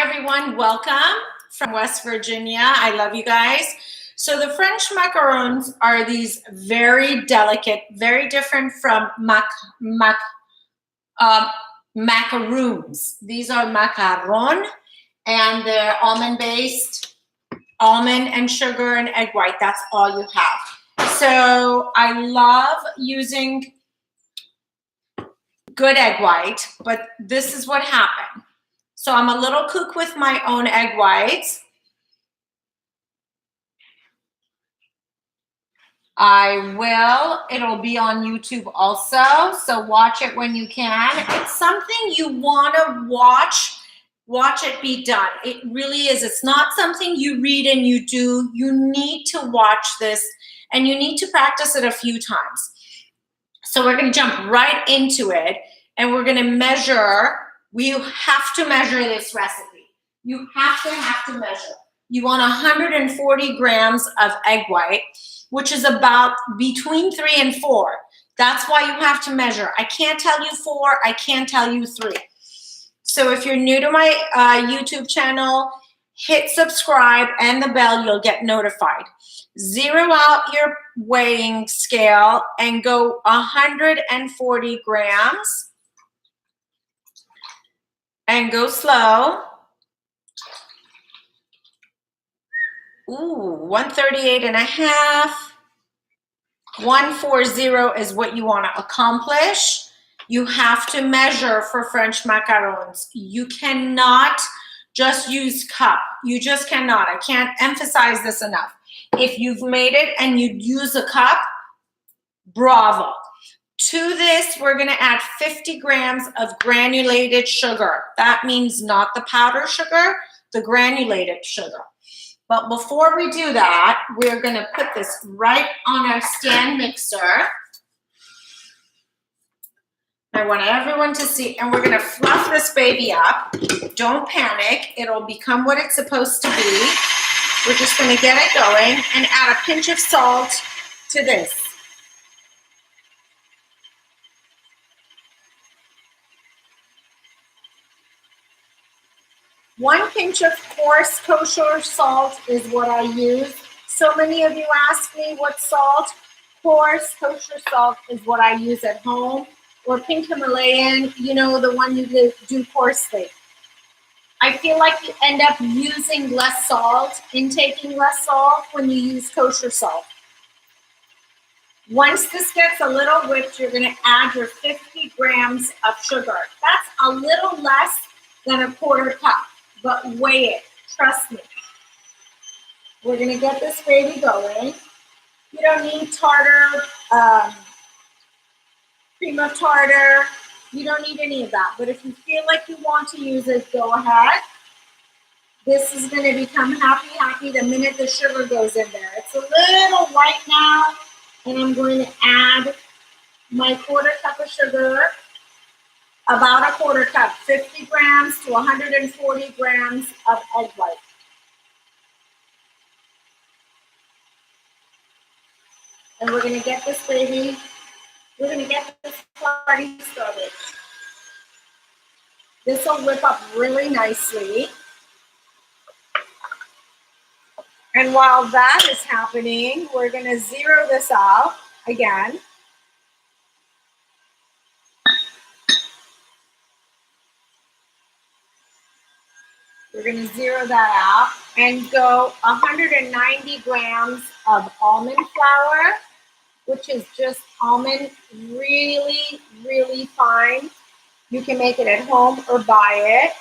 everyone, welcome from West Virginia. I love you guys. So the French macarons are these very delicate, very different from macaroons. These are macaron, and they're almond based, almond and sugar and egg white. That's all you have. So I love using good egg white, but this is what happened. So I'm a little cook with my own egg whites. It'll be on YouTube also, so watch it when you can. It's something you want to watch it be done. It really is. It's not something you read and you do. You need to watch this, and you need to practice it a few times. So we're going to jump right into it, and we're going to measure. We have to measure this recipe. You have to measure. You want 140 grams of egg white, which is about between 3 and 4. That's why you have to measure. I can't tell you 4. I can't tell you 3. So if you're new to my YouTube channel, hit subscribe and the bell. You'll get notified. Zero out your weighing scale and go 140 grams. And go slow. Ooh, 138 and a half. 140 is what you want to accomplish. You have to measure for French macarons. You cannot just use cup. You just cannot. I can't emphasize this enough. If you've made it and you use a cup, bravo. To this, we're going to add 50 grams of granulated sugar. That means not the powder sugar, the granulated sugar. But before we do that, we're going to put this right on our stand mixer. I want everyone to see, and we're going to fluff this baby up. Don't panic. It'll become what it's supposed to be. We're just going to get it going and add a pinch of salt to this. 1 pinch of coarse kosher salt is what I use. So many of you ask me what salt. Coarse kosher salt is what I use at home. Or pink Himalayan, you know, the one you do coarsely. I feel like you end up using less salt, intaking less salt when you use kosher salt. Once this gets a little whipped, you're going to add your 50 grams of sugar. That's a little less than a quarter cup. But weigh it, trust me. We're going to get this baby going. You don't need tartar, cream of tartar. You don't need any of that. But if you feel like you want to use it, go ahead. This is going to become happy the minute the sugar goes in there. It's a little white now, and I'm going to add my quarter cup of sugar. About a quarter cup, 50 grams to 140 grams of egg white. And we're going to get this baby, we're going to get this party started. This will whip up really nicely. And while that is happening, we're going to zero this out again. We're going to zero that out and go 190 grams of almond flour, which is just almond, really, really fine. You can make it at home or buy it.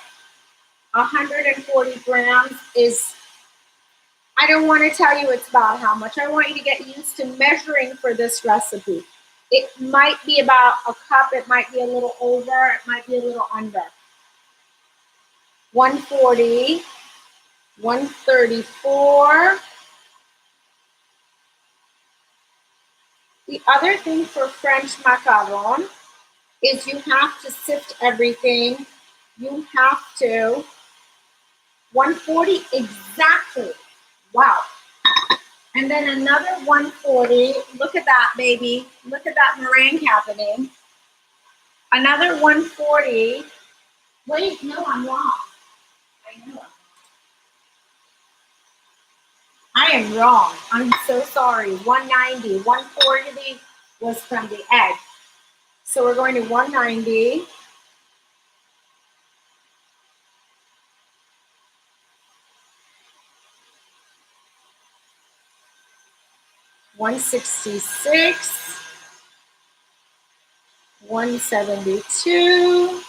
140 grams is, I don't want to tell you it's about how much. I want you to get used to measuring for this recipe. It might be about a cup. It might be a little over. It might be a little under. 140, 134. The other thing for French macaron is you have to sift everything. You have to. 140 exactly. Wow. And then another 140. Look at that, baby. Look at that meringue happening. Another 140. Wait, no, I'm wrong. I know it. am wrong. I'm so sorry. 190. 140 was from the egg. So we're going to 190. $166, $172,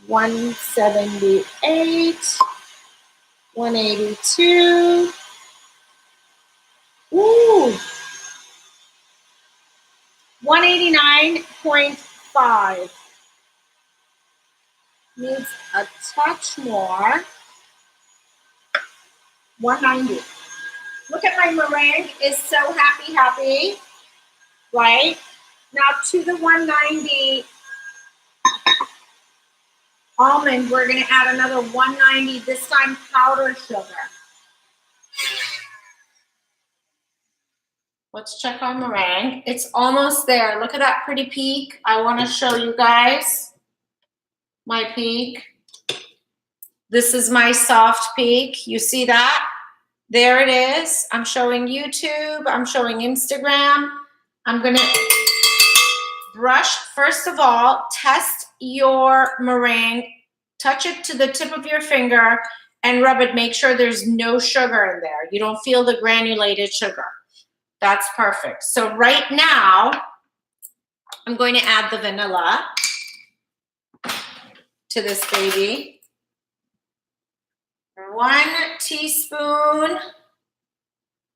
$178, $182. Ooh, 189.5. Needs a touch more. 190. Look at my meringue is so happy, right? Now to the 190 almond, we're going to add another 190, this time powdered sugar. Let's check our meringue. It's almost there. Look at that pretty peak. I want to show you guys my peak. This is my soft peak. You see that? There it is. I'm showing YouTube. I'm showing Instagram. I'm going to brush. First of all, test your meringue. Touch it to the tip of your finger and rub it. Make sure there's no sugar in there. You don't feel the granulated sugar. That's perfect. So right now, I'm going to add the vanilla to this baby. 1 teaspoon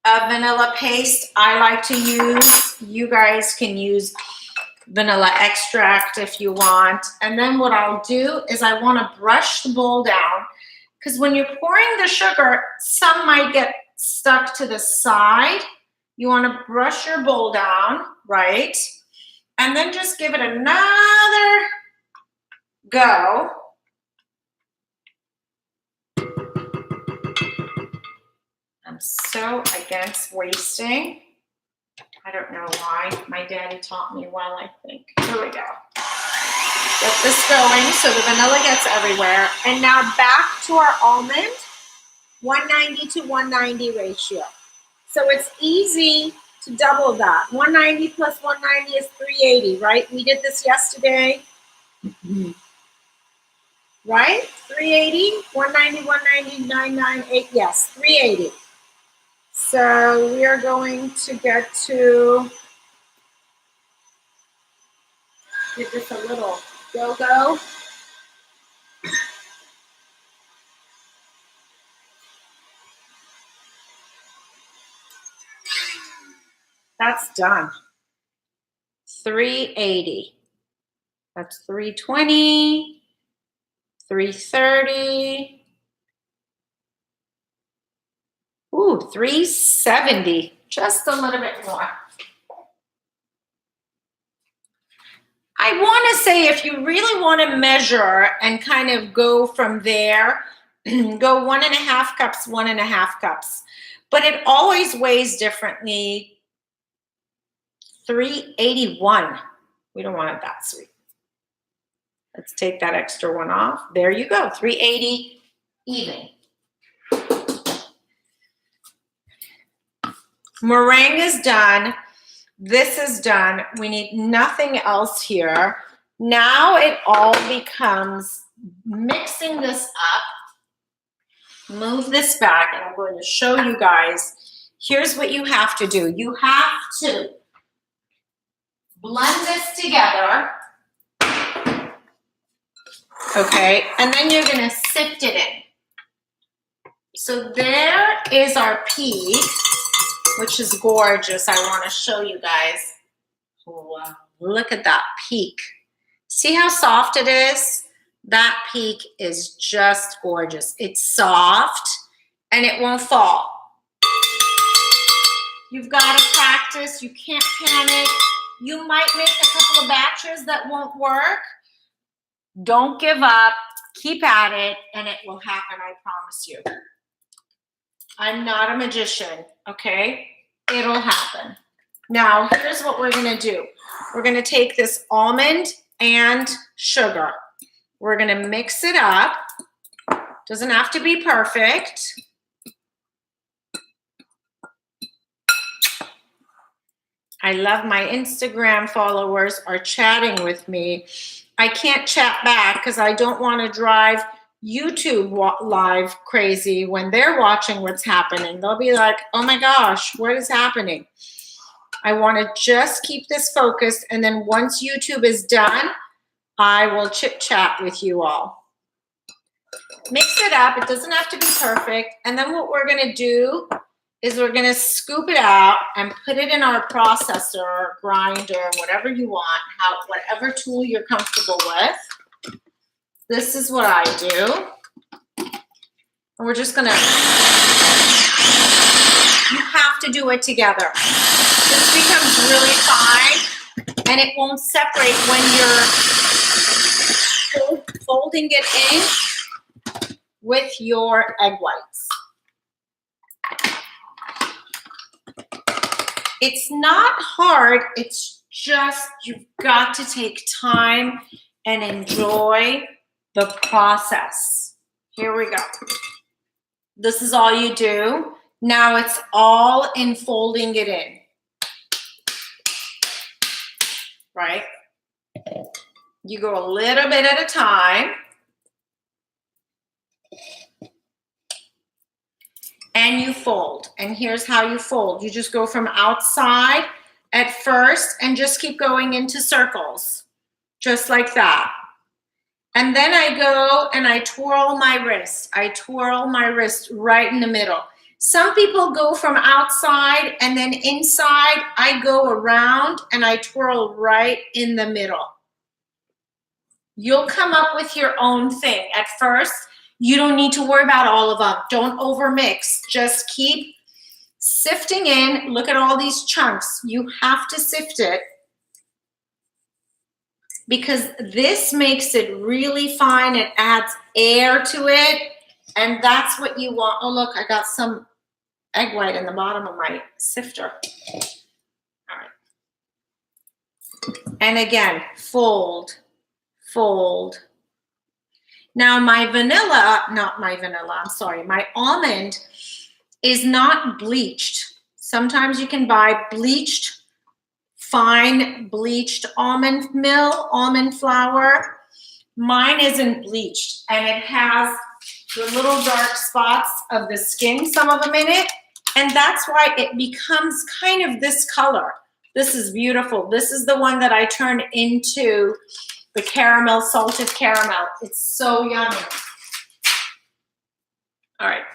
of vanilla paste I like to use. You guys can use vanilla extract if you want. And then what I'll do is I want to brush the bowl down, because when you're pouring the sugar, some might get stuck to the side. You want to brush your bowl down, right? And then just give it another go. I'm so against wasting. I don't know why. My daddy taught me well, I think. Here we go. Get this going so the vanilla gets everywhere. And now back to our almond, 190 to 190 ratio. So it's easy to double that. 190 plus 190 is 380, right? We did this yesterday. Right? 380, 190, 190, 998. Yes, 380. So we are going to get to give this a little go-go. That's done. 380. That's 320, 330. Ooh, 370. Just a little bit more. I want to say if you really want to measure and kind of go from there, go 1.5 cups, 1.5 cups. But it always weighs differently. 381. We don't want it that sweet. Let's take that extra one off. There you go, 380 even. Meringue is done. This is done. We need nothing else here. Now it all becomes mixing this up. Move this back, and I'm going to show you guys. Here's what you have to do. You have to blend this together. Okay, and then you're going to sift it in. So there is our peak, which is gorgeous. I want to show you guys. Wow, look at that peak. See how soft it is? That peak is just gorgeous. It's soft and it won't fall. You've got to practice. You can't panic. You might make a couple of batches that won't work. Don't give up. Keep at it and it will happen, I promise you. I'm not a magician, okay? It'll happen. Now, here's what we're going to do. We're going to take this almond and sugar. We're going to mix it up. Doesn't have to be perfect. I love my Instagram followers are chatting with me. I can't chat back because I don't want to drive YouTube live crazy when they're watching what's happening. They'll be like, oh my gosh, what is happening? I want to just keep this focused, and then once YouTube is done, I will chit chat with you all. Mix it up. It doesn't have to be perfect. And then what we're going to do is we're going to scoop it out and put it in our processor, grinder, whatever you want, whatever tool you're comfortable with. This is what I do. And we're just going to, you have to do it together. This becomes really fine, and it won't separate when you're folding it in with your egg whites. It's not hard, it's just you've got to take time and enjoy the process. Here we go. This is all you do. Now it's all in folding it in. Right? You go a little bit at a time. And you fold. And here's how you fold. You just go from outside at first and just keep going into circles. Just like that. And then I go and I twirl my wrist. I twirl my wrist right in the middle. Some people go from outside and then inside. I go around and I twirl right in the middle. You'll come up with your own thing. At first, you don't need to worry about all of them. Don't overmix. Just keep sifting in. Look at all these chunks. You have to sift it because this makes it really fine. It adds air to it, and that's what you want. Oh, look, I got some egg white in the bottom of my sifter. All right. And again, fold, fold. Now my almond is not bleached. Sometimes you can buy bleached, fine bleached almond flour. Mine isn't bleached, and it has the little dark spots of the skin, some of them in it, and that's why it becomes kind of this color. This is beautiful. This is the one that I turned into the caramel, salted caramel. It's so yummy. All right,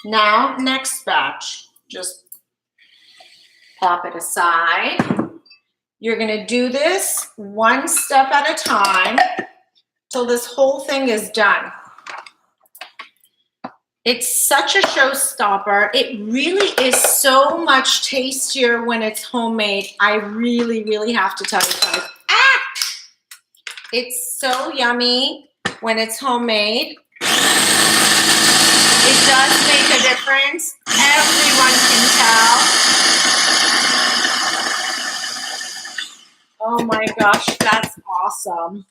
now next batch. Just pop it aside. You're gonna do this one step at a time till this whole thing is done. It's such a showstopper. It really is so much tastier when it's homemade. I really, really have to tell you guys. It's so yummy when it's homemade. It does make a difference. Everyone can tell. Oh my gosh, that's awesome.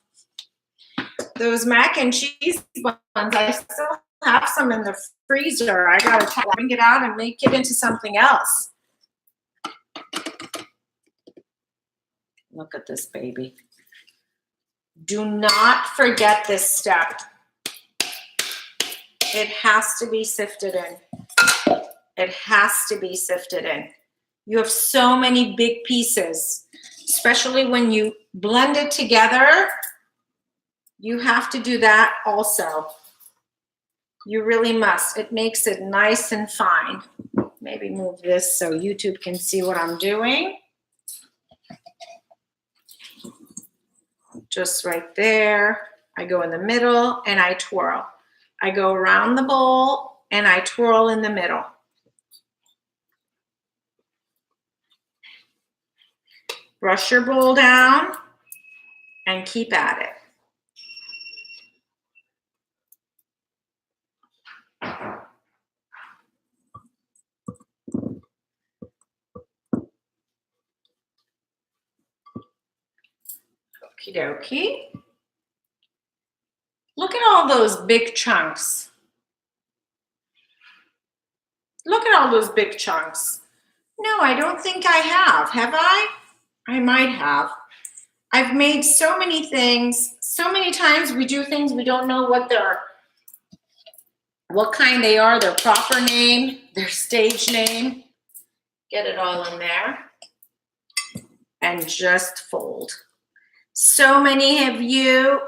Those mac and cheese buns, I still have some in the freezer. I gotta bring it out and make it into something else. Look at this baby. Do not forget this step. It has to be sifted in. It has to be sifted in. You have so many big pieces, especially when you blend it together. You have to do that also. You really must. It makes it nice and fine. Maybe move this so YouTube can see what I'm doing. Just right there. I go in the middle and I twirl. I go around the bowl and I twirl in the middle. Brush your bowl down and keep at it. Okie dokie. Look at all those big chunks. Look at all those big chunks. No, I don't think I have. Have I? I might have. I've made so many things. So many times we do things we don't know what kind they are, their proper name, their stage name. Get it all in there and just fold. So many of you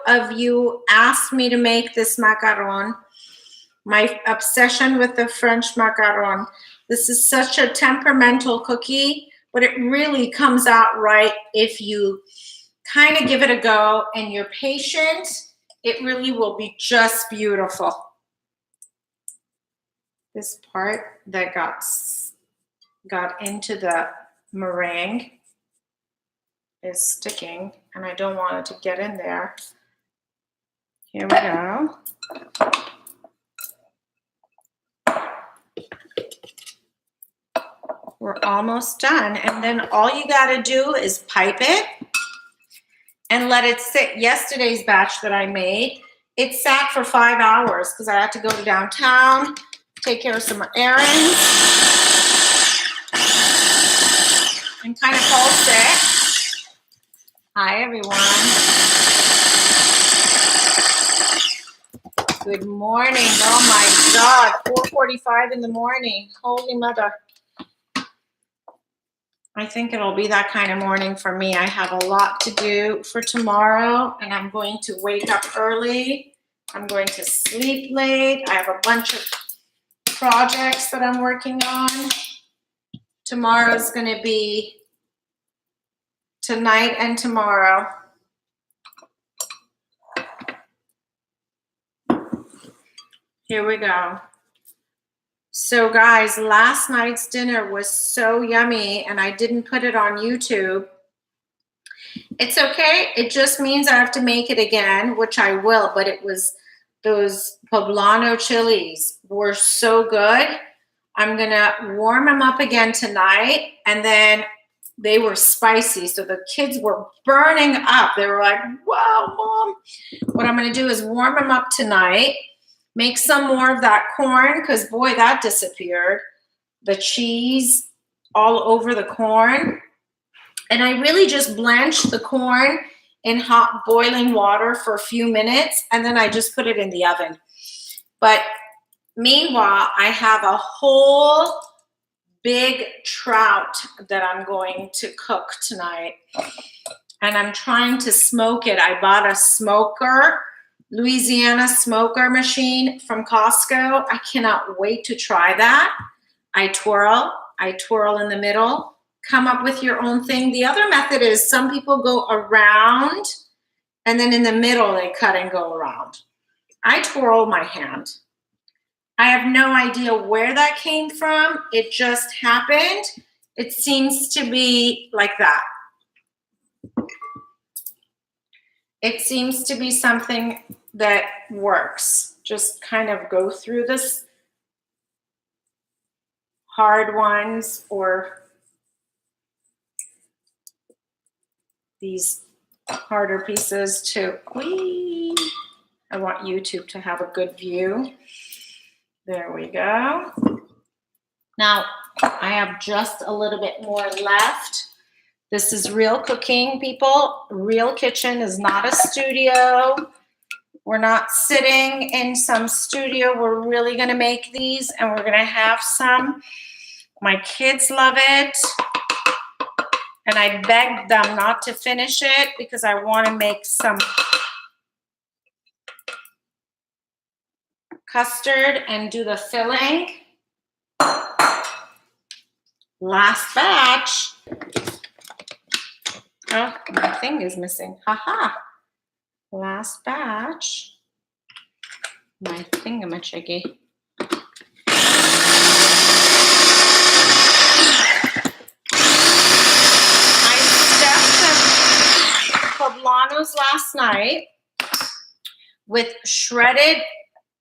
asked me to make this macaron. My obsession with the French macaron. This is such a temperamental cookie, but it really comes out right if you kind of give it a go and you're patient. It really will be just beautiful. This part that got into the meringue is sticking, and I don't want it to get in there. Here we go. We're almost done, and then all you got to do is pipe it and let it sit. Yesterday's batch that I made, it sat for 5 hours because I had to go to downtown, take care of some errands, and kind of pulse it. Hi, everyone. Good morning. Oh, my God. 4:45 in the morning. Holy mother. I think it'll be that kind of morning for me. I have a lot to do for tomorrow, and I'm going to wake up early. I'm going to sleep late. I have a bunch of projects that I'm working on. Tomorrow's going to be tonight and tomorrow. Here we go. So guys, last night's dinner was so yummy, and I didn't put it on YouTube. It's okay. It just means I have to make it again, which I will, but it was those poblano chilies were so good. I'm going to warm them up again tonight, and then they were spicy, so the kids were burning up. They were like, wow, Mom. What I'm going to do is warm them up tonight. Make some more of that corn, because boy, that disappeared. The cheese all over the corn. And I really just blanched the corn in hot boiling water for a few minutes, and then I just put it in the oven. But meanwhile, I have a whole big trout that I'm going to cook tonight. And I'm trying to smoke it. I bought a smoker, Louisiana smoker machine from Costco. I cannot wait to try that. I twirl in the middle, come up with your own thing. The other method is some people go around and then in the middle they cut and go around. I twirl my hand. I have no idea where that came from. It just happened. It seems to be like that. It seems to be something that works. Just kind of go through this hard ones or these harder pieces to, I want YouTube to have a good view. There we go. Now, I have just a little bit more left. This is real cooking, people. Real kitchen is not a studio. We're not sitting in some studio. We're really going to make these, and we're going to have some. My kids love it. And I begged them not to finish it because I want to make some custard and do the filling. Last batch. Oh, my thing is missing. Haha. Last batch. My thingamajiggy. I stuffed some poblanos last night with shredded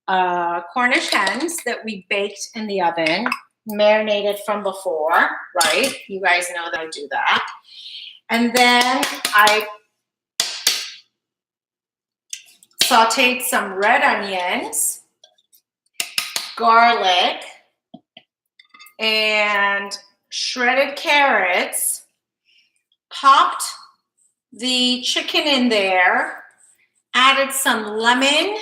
Cornish hens that we baked in the oven, marinated from before, right? You guys know that I do that. And then I sauteed some red onions, garlic, and shredded carrots, popped the chicken in there, added some lemon,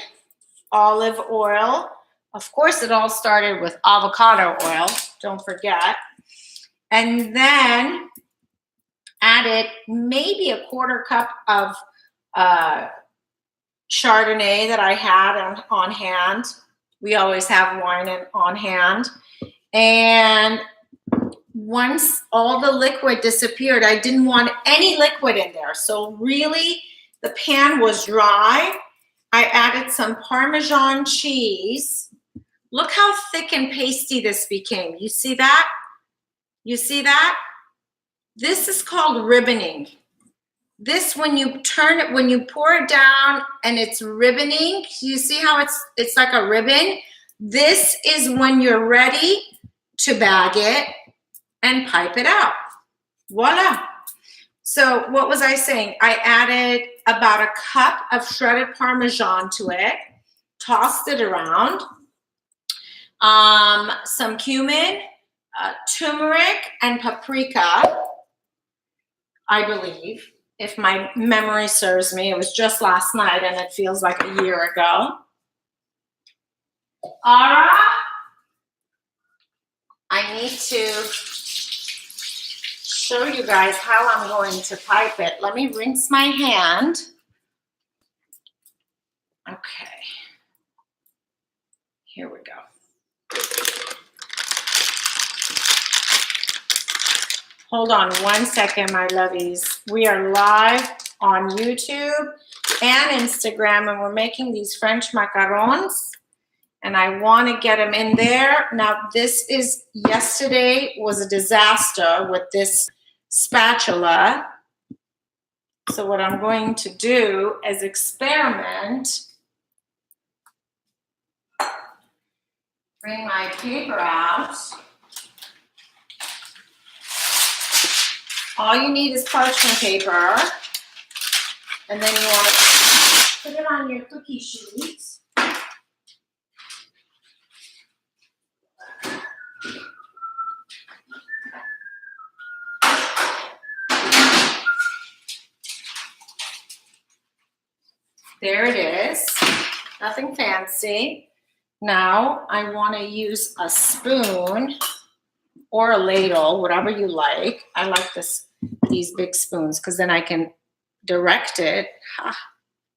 olive oil. Of course, it all started with avocado oil, don't forget. And then added maybe a quarter cup of Chardonnay that I had on hand. We always have wine on hand. And once all the liquid disappeared, I didn't want any liquid in there. So really, the pan was dry. I added some Parmesan cheese. Look how thick and pasty this became. You see that? You see that? This is called ribboning. This, when you turn it, when you pour it down and it's ribboning, you see how it's like a ribbon? This is when you're ready to bag it and pipe it out. Voila. So what was I saying? I added about a cup of shredded Parmesan to it, tossed it around, some cumin, turmeric, and paprika, I believe. If my memory serves me, it was just last night and it feels like a year ago. Sara, I need to show you guys how I'm going to pipe it. Let me rinse my hand. Okay. Here we go. Hold on 1 second, my lovies. We are live on YouTube and Instagram, and we're making these French macarons, and I want to get them in there. Now, yesterday was a disaster with this spatula. So what I'm going to do is experiment. Bring my paper out. All you need is parchment paper, and then you want to put it on your cookie sheet. There it is, nothing fancy. Now I want to use a spoon or a ladle, whatever you like. I like these big spoons because then I can direct it,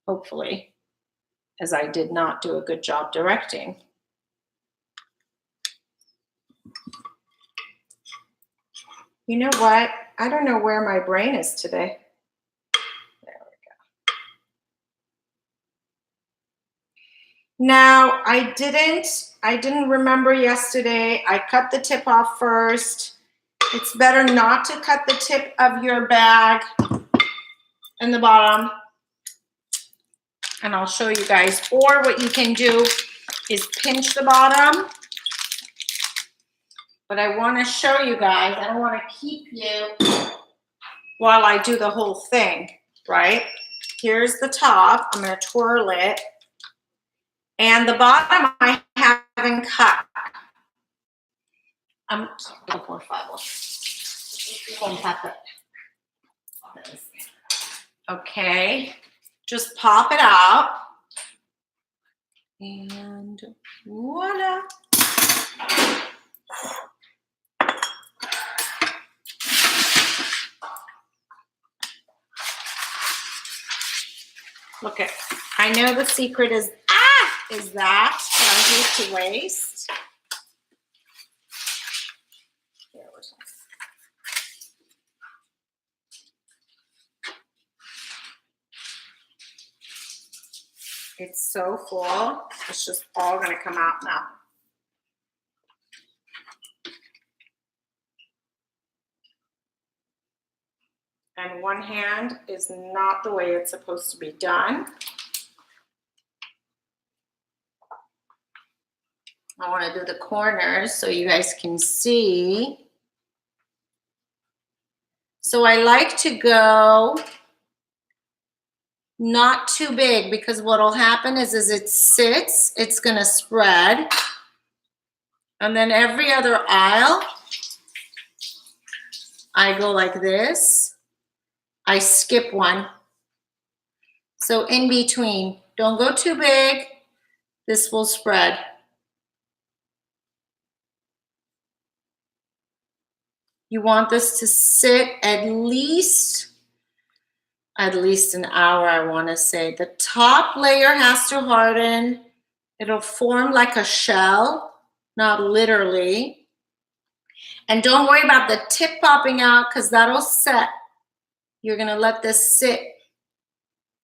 hopefully, as I did not do a good job directing. You know what? I don't know where my brain is today. There we go. Now, I didn't remember yesterday. I cut the tip off first. It's better not to cut the tip of your bag in the bottom. And I'll show you guys. Or what you can do is pinch the bottom. But I want to show you guys. I don't want to keep you while I do the whole thing, right? Here's the top. I'm going to twirl it. And the bottom I haven't cut. Okay, just pop it out. And voila. Look at, I know the secret is that I hate to waste. There we go. It's so full. It's just all going to come out now. And one hand is not the way it's supposed to be done. I want to do the corners so you guys can see. So I like to go not too big, because what will happen is as it sits, it's going to spread. And then every other aisle, I go like this. I skip one. So in between, don't go too big. This will spread. You want this to sit at least an hour, I want to say. The top layer has to harden. It'll form like a shell, not literally. And don't worry about the tip popping out because that'll set. You're going to let this sit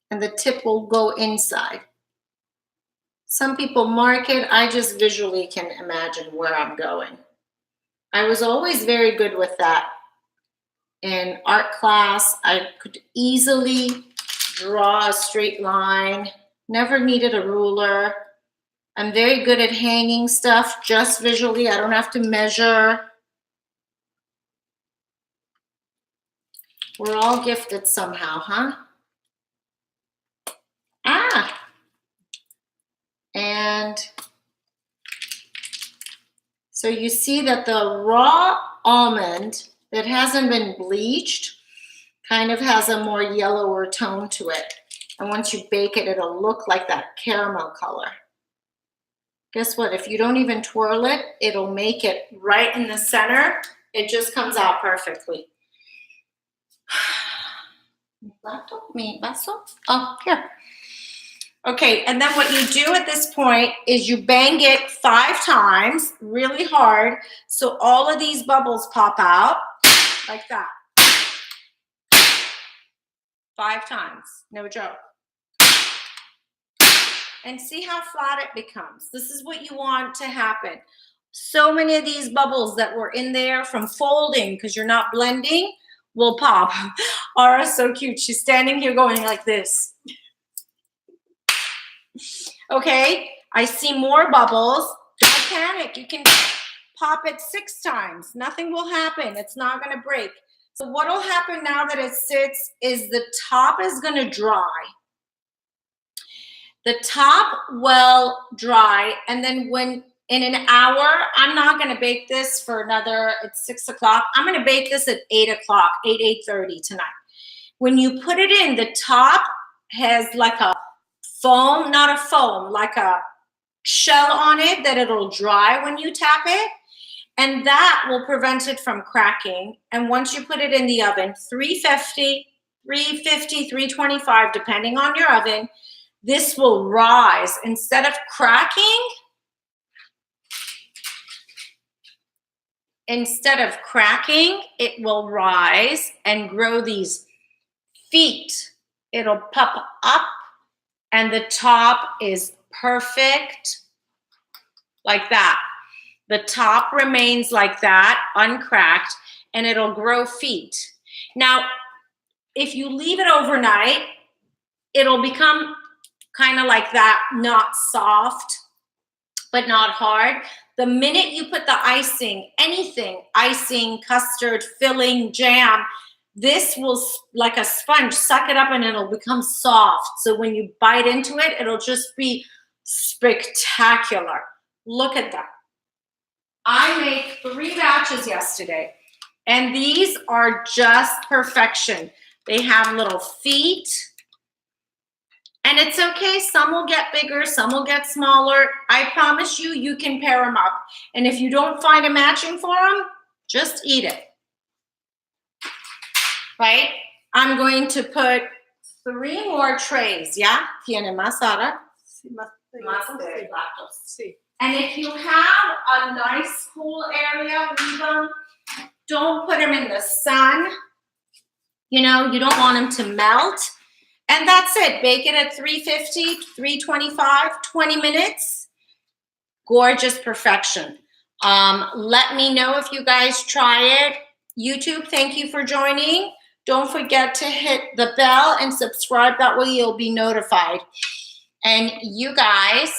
and the tip will go inside. Some people mark it. I just visually can imagine where I'm going. I was always very good with that. In art class, I could easily draw a straight line. Never needed a ruler. I'm very good at hanging stuff just visually. I don't have to measure. We're all gifted somehow, huh? And so you see that the raw almond that hasn't been bleached kind of has a more yellower tone to it. And once you bake it, it'll look like that caramel color. Guess what? If you don't even twirl it, it'll make it right in the center. It just comes out perfectly. Oh, here. Okay, and then what you do at this point is you bang it 5 times really hard so all of these bubbles pop out like that. 5 times, no joke. And see how flat it becomes. This is what you want to happen. So many of these bubbles that were in there from folding because you're not blending will pop. Ara's so cute. She's standing here going like this. Okay, I see more bubbles. Don't panic. You can pop it 6 times. Nothing will happen. It's not going to break. So what will happen now that it sits is the top is going to dry. The top will dry, and then when in an hour, I'm not going to bake this for another, it's 6 o'clock. I'm going to bake this at 8 o'clock, 8:30 tonight. When you put it in, the top has like a foam, not a foam, like a shell on it that it'll dry when you tap it. And that will prevent it from cracking. And once you put it in the oven, 350, 325, depending on your oven, this will rise. Instead of cracking, it will rise and grow these feet. It'll pop up and the top is perfect like that. The top remains like that, uncracked, and it'll grow feet. Now, if you leave it overnight, it'll become kind of like that, not soft, but not hard. The minute you put the icing, anything, icing, custard, filling, jam, this will, like a sponge, suck it up and it'll become soft. So when you bite into it, it'll just be spectacular. Look at that. I made 3 batches yesterday, and these are just perfection. They have little feet, and it's okay. Some will get bigger, some will get smaller. I promise you, you can pair them up. And if you don't find a matching for them, just eat it. Right? I'm going to put 3 more trays, ¿ya? ¿Tiene más, Sara? Sí, más platos. Sí. And if you have a nice cool area, leave them. Don't put them in the sun. You know, you don't want them to melt. And that's it. Bake it at 350, 325, 20 minutes. Gorgeous perfection. Let me know if you guys try it. YouTube, thank you for joining. Don't forget to hit the bell and subscribe. That way you'll be notified. And you guys,